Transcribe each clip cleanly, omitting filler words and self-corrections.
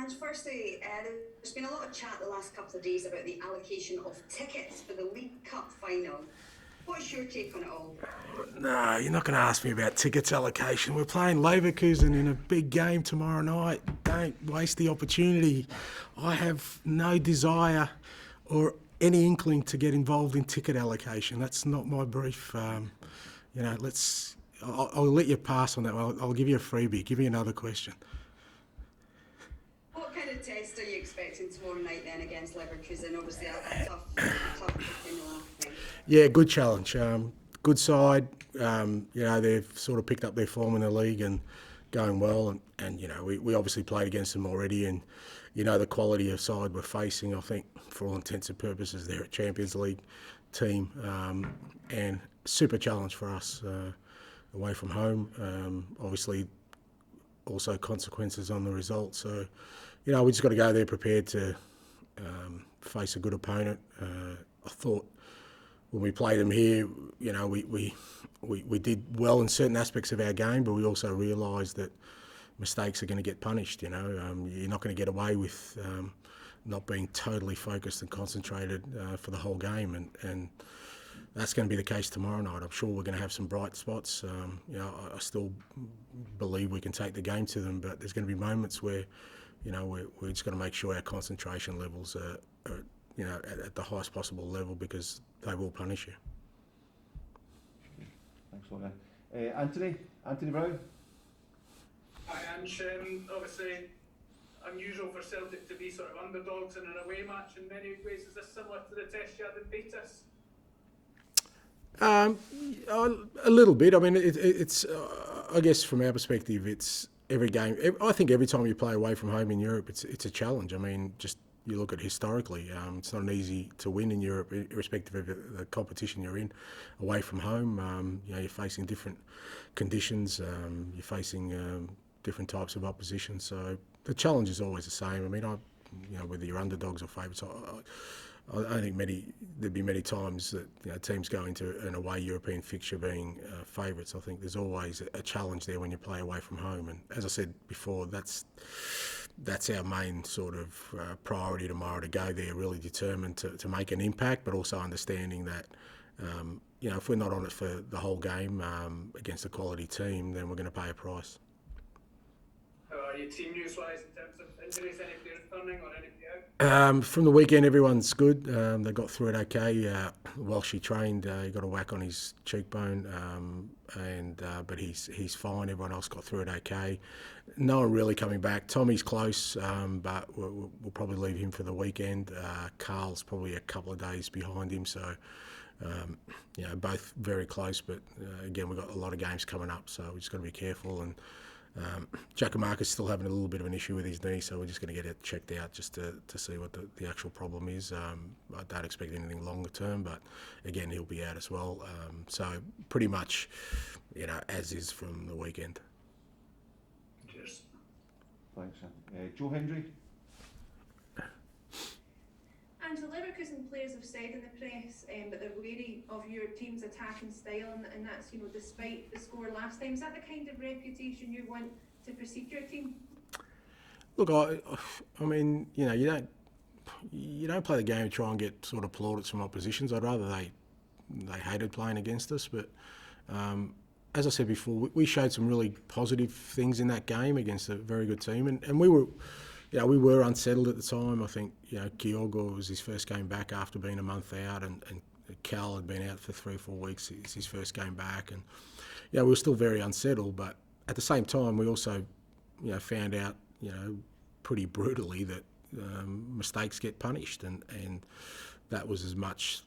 And firstly, there's been a lot of chat the last couple of days about the allocation of tickets for the League Cup final. What's your take on it all? No, you're not going to ask me about tickets allocation. We're playing Leverkusen in a big game tomorrow night. Don't waste the opportunity. I have no desire or any inkling to get involved in ticket allocation. That's not my brief. I'll let you pass on that one. I'll give you a freebie. Give me another question. What kind of test are you expecting tomorrow night then against Leverkusen? Obviously a tough kick in the last game. Yeah, good challenge. Good side. They've sort of picked up their form in the league and going well. And we obviously played against them already. And, the quality of side we're facing, I think, for all intents and purposes, they're a Champions League team. And super challenge for us away from home. Obviously, also consequences on the result. So, we just got to go there prepared to face a good opponent. I thought when we played them here, we did well in certain aspects of our game, but we also realised that mistakes are going to get punished. You're not going to get away with not being totally focused and concentrated for the whole game, and that's going to be the case tomorrow night. I'm sure we're going to have some bright spots. I still believe we can take the game to them, but there's going to be moments where, we're just going to make sure our concentration levels are at the highest possible level, because they will punish you. Thanks a lot, Anthony Brown. Hi Ange, obviously unusual for Celtic to be sort of underdogs in an away match in many ways. Is this similar to the test you had in Betis? A little bit. I mean, it's I guess from our perspective, it's every game. I think every time you play away from home in Europe, it's a challenge. I mean, just you look at historically, it's not easy to win in Europe, irrespective of the competition you're in. Away from home, you're facing different conditions. You're facing different types of opposition. So the challenge is always the same. I mean, whether you're underdogs or favourites, I don't think there'd be many times that teams go into an away European fixture being favourites. I think there's always a challenge there when you play away from home. And as I said before, that's our main sort of priority tomorrow, to go there really determined to make an impact, but also understanding that if we're not on it for the whole game against a quality team, then we're going to pay a price. How are you team news-wise in terms of injuries? Any players returning or anybody out? From the weekend, everyone's good. They got through it okay. While she trained, he got a whack on his cheekbone, but he's fine. Everyone else got through it okay. No one really coming back. Tommy's close, but we'll probably leave him for the weekend. Carl's probably a couple of days behind him, so both very close. But again, we've got a lot of games coming up, so we just got to be careful. And Giacomarco's still having a little bit of an issue with his knee, so we're just going to get it checked out just to see what the actual problem is. I don't expect anything longer term, but again, he'll be out as well. So pretty much, as is from the weekend. Cheers. Thanks, Joe Hendry. And the Leverkusen players have said in the press that they're wary of your team's attacking style, and that's despite the score last time. Is that the kind of reputation you want to precede your team? Look, I mean, you don't play the game to try and get sort of plaudits from oppositions. I'd rather they hated playing against us, but as I said before, we showed some really positive things in that game against a very good team, and we were. We were unsettled at the time. I think, Kyogo was his first game back after being a month out, and Cal had been out for 3 or 4 weeks. It's his first game back, and we were still very unsettled. But at the same time, we also, found out, pretty brutally that mistakes get punished, and that was as much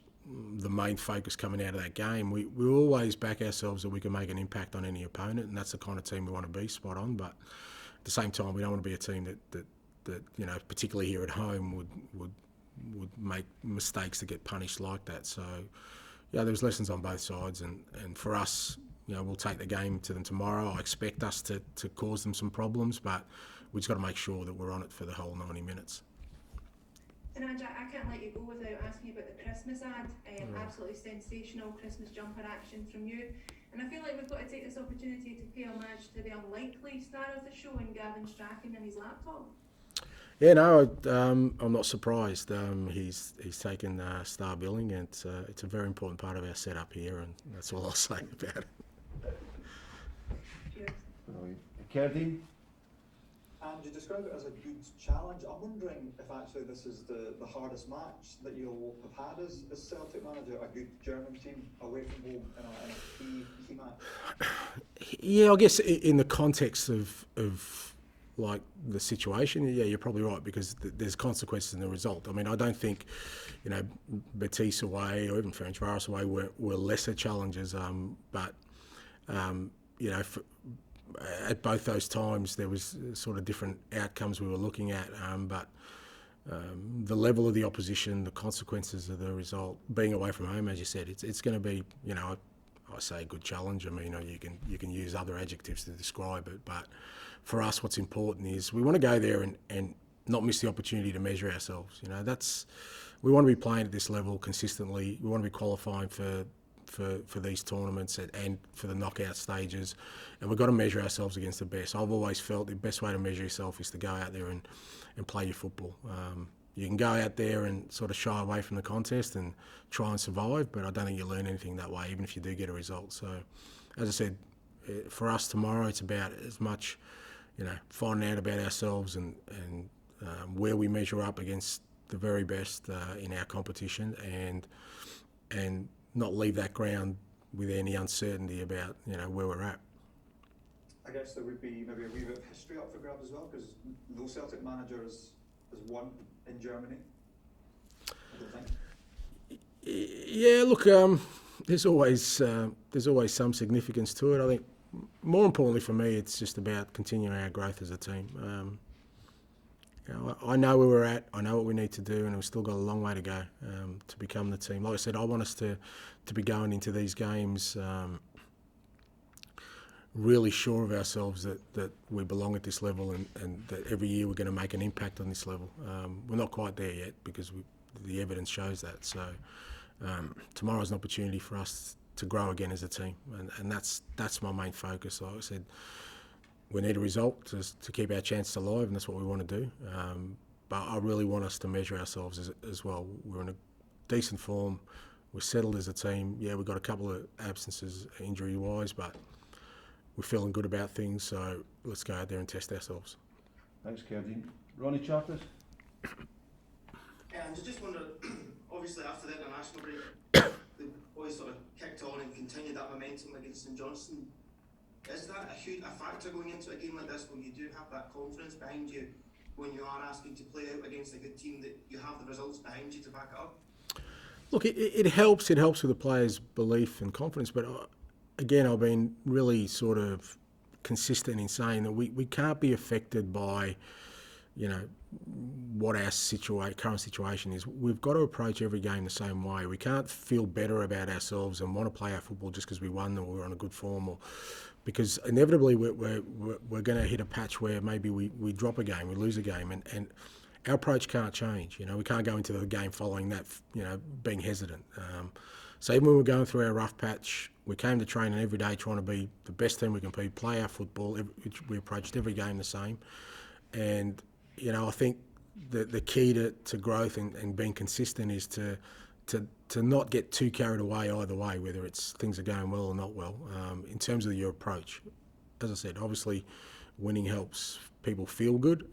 the main focus coming out of that game. We always back ourselves that we can make an impact on any opponent, and that's the kind of team we want to be, spot on. But at the same time, we don't want to be a team that particularly here at home, would make mistakes to get punished like that. So, there's lessons on both sides, and for us, we'll take the game to them tomorrow. I expect us to cause them some problems, but we've just got to make sure that we're on it for the whole 90 minutes. And Ange, I can't let you go without asking you about the Christmas ad. Absolutely sensational Christmas jumper action from you. And I feel like we've got to take this opportunity to pay homage to the unlikely star of the show in Gavin Strachan and his laptop. Yeah, no, I'm not surprised. He's taken star billing, and it's a very important part of our setup here, and that's all I'll say about it. Cheers. Brilliant. Kerdine? And you describe it as a good challenge. I'm wondering if actually this is the hardest match that you'll have had as Celtic manager, a good German team away from home in a key match. Yeah, I guess in the context of like the situation, yeah, you're probably right, because there's consequences in the result. I mean, I don't think, Betis away or even Ferencváros away were lesser challenges, but at both those times there was sort of different outcomes we were looking at, but the level of the opposition, the consequences of the result, being away from home, as you said, it's going to be, I say a good challenge. I mean, you can use other adjectives to describe it, but for us, what's important is we want to go there and not miss the opportunity to measure ourselves. We want to be playing at this level consistently. We want to be qualifying for these tournaments and for the knockout stages, and we've got to measure ourselves against the best. I've always felt the best way to measure yourself is to go out there and play your football. You can go out there and sort of shy away from the contest and try and survive, but I don't think you learn anything that way, even if you do get a result. So, as I said, for us tomorrow, it's about as much, finding out about ourselves and where we measure up against the very best in our competition, and not leave that ground with any uncertainty about where we're at. I guess there would be maybe a wee bit of history up for grabs as well, because no Celtic manager has won in Germany, I don't think. Yeah, look, there's always some significance to it. I think more importantly for me, it's just about continuing our growth as a team. I know where we're at, I know what we need to do, and we've still got a long way to go to become the team. Like I said, I want us to be going into these games really sure of ourselves that we belong at this level, and that every year we're going to make an impact on this level. We're not quite there yet, because the evidence shows that. So tomorrow's an opportunity for us to grow again as a team, and that's my main focus. Like I said, we need a result to keep our chances alive, and that's what we want to do. But I really want us to measure ourselves as well. We're in a decent form. We're settled as a team. Yeah, we've got a couple of absences injury-wise, but we're feeling good about things. So let's go out there and test ourselves. Thanks, Kerdine. Ronnie Charters? And I just wondered, obviously after the international break, the boys sort of kicked on and continued that momentum against St Johnstone. Is that a factor going into a game like this, where you do have that confidence behind you when you are asking to play out against a good team, that you have the results behind you to back it up? Look, it helps. It helps with the players' belief and confidence. But again, I've been really sort of consistent in saying that we can't be affected by, what our current situation is. We've got to approach every game the same way. We can't feel better about ourselves and want to play our football just because we won or we're on a good form, because inevitably we're going to hit a patch where maybe we drop a game, we lose a game, and our approach can't change. We can't go into the game following that, being hesitant. So even when we're going through our rough patch, we came to training every day trying to be the best team we can be, play our football. We approached every game the same. And, I think the key to growth and being consistent is to not get too carried away either way, whether it's things are going well or not well, in terms of your approach. As I said, obviously winning helps people feel good,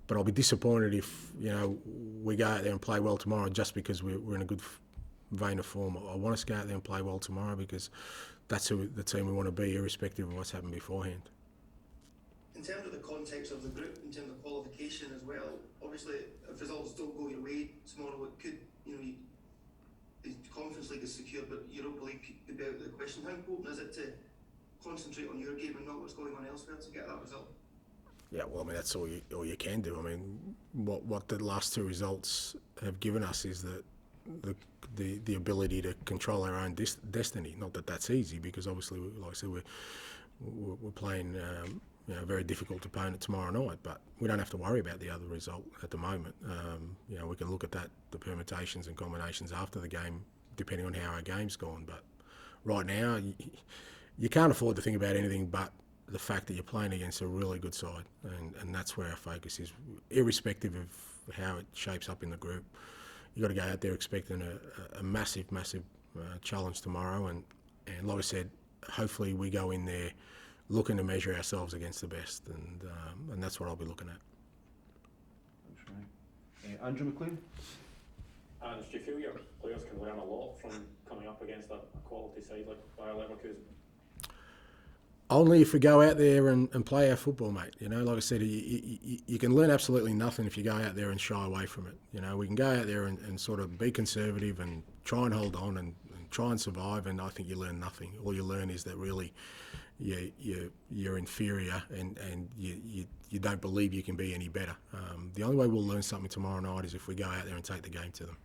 but I'll be disappointed if, we go out there and play well tomorrow just because we're in a good vein of form. I want us to go out there and play well tomorrow, because that's the team we want to be, irrespective of what's happened beforehand. In terms of the context of the group, in terms of qualification as well, obviously if results don't go your way tomorrow, it could, the Conference League is secure, but Europa League could be out of the question. How important is it to concentrate on your game and not what's going on elsewhere to get that result? Yeah, well, I mean, that's all you can do. I mean, what the last two results have given us is that the ability to control our own destiny. Not that that's easy, because obviously, like I said, we're playing a very difficult opponent tomorrow night, but we don't have to worry about the other result at the moment. We can look at the permutations and combinations after the game, depending on how our game's gone. But right now, you can't afford to think about anything but the fact that you're playing against a really good side, and that's where our focus is, irrespective of how it shapes up in the group. You've got to go out there expecting a massive challenge tomorrow, and like I said, hopefully we go in there looking to measure ourselves against the best, and that's what I'll be looking at. That's right. Andrew McLean? And do you feel your players can learn a lot from coming up against a quality side like Bayer Leverkusen? Only if we go out there and play our football, mate. You know, like I said, you can learn absolutely nothing if you go out there and shy away from it. You know, we can go out there and sort of be conservative and try and hold on and try and survive, and I think you learn nothing. All you learn is that really you're inferior and you don't believe you can be any better. The only way we'll learn something tomorrow night is if we go out there and take the game to them.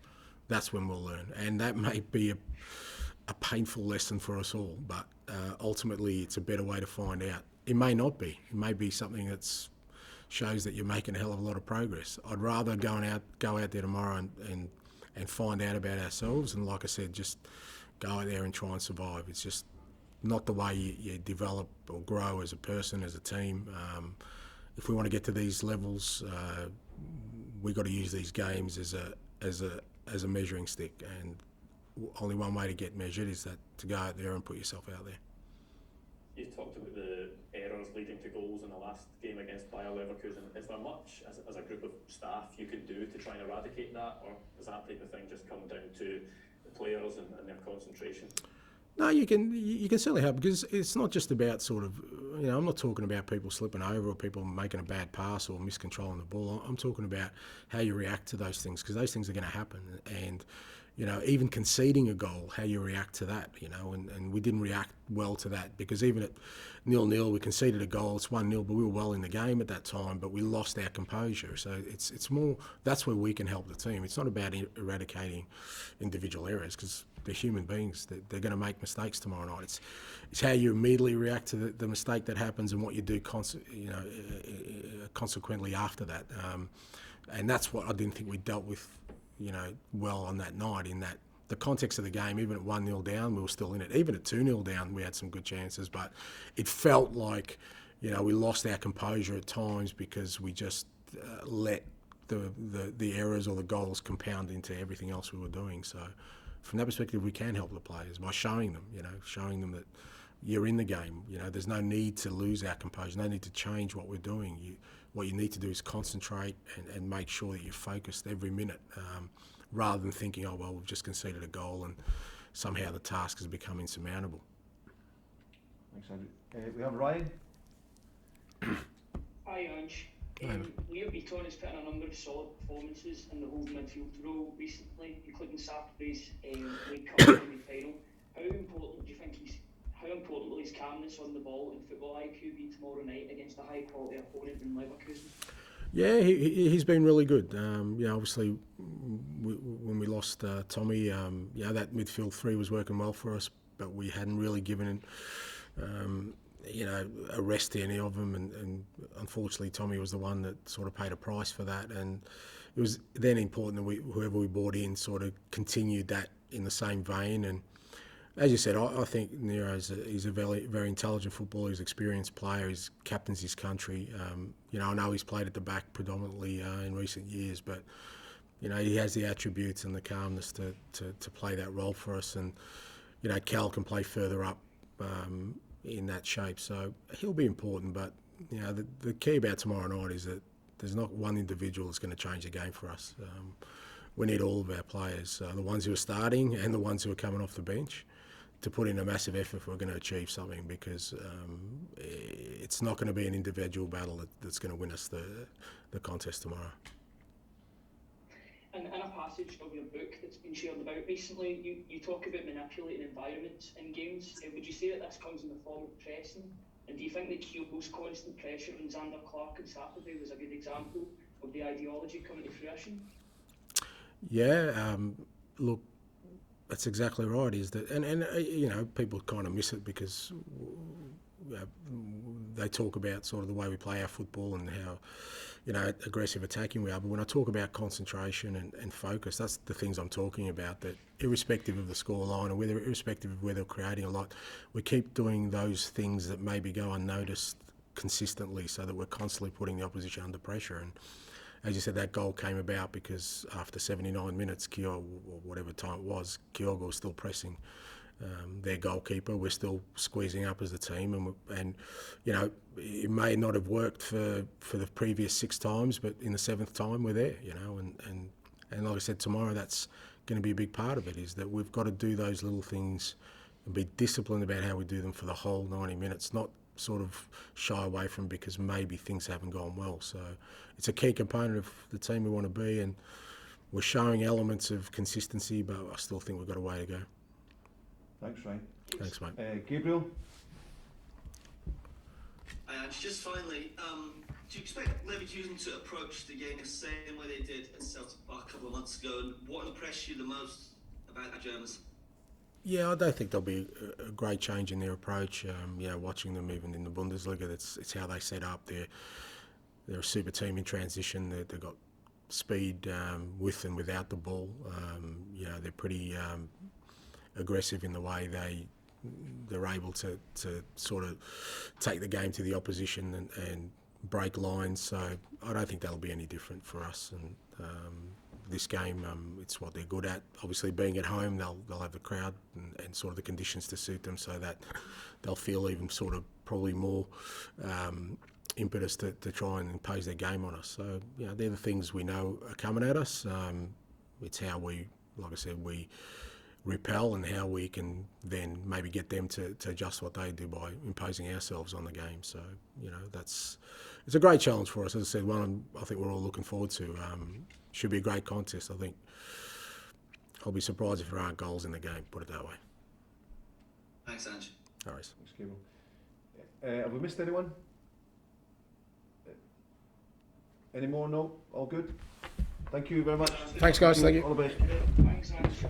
That's when we'll learn, and that may be a painful lesson for us all, but ultimately it's a better way to find out. It may not be. It may be something that shows that you're making a hell of a lot of progress. I'd rather go out there tomorrow and find out about ourselves, and like I said, just go out there and try and survive. It's just not the way you develop or grow as a person, as a team. If we want to get to these levels, we've got to use these games as a measuring stick, and only one way to get measured is that to go out there and put yourself out there. You talked about the errors leading to goals in the last game against Bayer Leverkusen. Is there much as a group of staff you can do to try and eradicate that, or does that type of thing just come down to the players and their concentration? No, you can certainly help, because it's not just about sort of, you know, I'm not talking about people slipping over or people making a bad pass or miscontrolling the ball. I'm talking about how you react to those things, because those things are going to happen. And, you know, even conceding a goal, how you react to that, you know, and we didn't react well to that, because even at 0-0, we conceded a goal, it's 1-0, but we were well in the game at that time, but we lost our composure. So it's more, that's where we can help the team. It's not about eradicating individual errors, because they're human beings. They're going to make mistakes tomorrow night. It's how you immediately react to the mistake that happens and what you do consequently after that. And that's what I didn't think we dealt with, you know, well on that night, in that the context of the game, even at 1-0 down, we were still in it. Even at 2-0 down, we had some good chances, but it felt like, you know, we lost our composure at times because we just let the errors or the goals compound into everything else we were doing. So from that perspective, we can help the players by showing them that you're in the game. You know, there's no need to lose our composure, no need to change what we're doing. What you need to do is concentrate and make sure that you're focused every minute, rather than thinking, oh, well, we've just conceded a goal and somehow the task has become insurmountable. Thanks, Andrew. We have Ryan. Hi, Ange. Leo Beaton has put in a number of solid performances in the whole midfield role recently, including Saturday's League Cup semi-final. How important will his calmness on the ball and football IQ be tomorrow night against a high-quality opponent in Leverkusen? Yeah, he's been really good. You know, obviously, when we lost Tommy, you know, that midfield three was working well for us, but we hadn't really given you know, a rest to any of them, and unfortunately Tommy was the one that sort of paid a price for that, and it was then important that whoever we brought in sort of continued that in the same vein. And as you said, I think he's a very, very intelligent footballer. He's an experienced player. He captains his country. You know, I know he's played at the back predominantly in recent years, but you know, he has the attributes and the calmness to play that role for us. And you know, Cal can play further up in that shape, so he'll be important. But you know, the key about tomorrow night is that there's not one individual that's going to change the game for us. We need all of our players, the ones who are starting and the ones who are coming off the bench, to put in a massive effort if we're going to achieve something, because it's not going to be an individual battle that's going to win us the contest tomorrow. And in a passage of your book that's been shared about recently, you talk about manipulating environments in games. Would you say that this comes in the form of pressing? And do you think that Kyogo's constant pressure on Xander Clark on Saturday was a good example of the ideology coming to fruition? Yeah, look, that's exactly right. Is that and you know, people kind of miss it because they talk about sort of the way we play our football and how, aggressive attacking we are. But when I talk about concentration and focus, that's the things I'm talking about, that irrespective of the scoreline or irrespective of whether we're creating a lot, we keep doing those things that maybe go unnoticed consistently so that we're constantly putting the opposition under pressure. And as you said, that goal came about because after 79 minutes, or whatever time it was, Kyogo was still pressing their goalkeeper. We're still squeezing up as a team, and it may not have worked for the previous 6 times, but in the 7th time we're there, and like I said, tomorrow that's going to be a big part of it, is that we've got to do those little things and be disciplined about how we do them for the whole 90 minutes, not sort of shy away from because maybe things haven't gone well. So it's a key component of the team we want to be, and we're showing elements of consistency, but I still think we've got a way to go. Thanks, Ryan. Thanks, mate. Gabriel? And just finally, do you expect Leverkusen to approach the game the same way they did at Celtic Park a couple of months ago? And what impressed you the most about the Germans? Yeah, I don't think there'll be a great change in their approach. Watching them even in the Bundesliga, it's how they set up. They're a super team in transition. They've got speed with and without the ball. They're pretty aggressive in the way they're able to sort of take the game to the opposition and break lines. So I don't think that'll be any different for us. And this game, it's what they're good at. Obviously, being at home, they'll have the crowd and sort of the conditions to suit them, so that they'll feel even sort of probably more impetus to try and impose their game on us. So they're the things we know are coming at us. It's how we, like I said, we repel, and how we can then maybe get them to adjust what they do by imposing ourselves on the game. So it's a great challenge for us. As I said, one I think we're all looking forward to. Should be a great contest. I think I'll be surprised if there aren't goals in the game, put it that way. Thanks, Ange. No worries. Thanks, Gabriel. Have we missed anyone? Any more? No? All good? Thank you very much. Thanks, guys. Thank you. All the best. Thanks, Ange.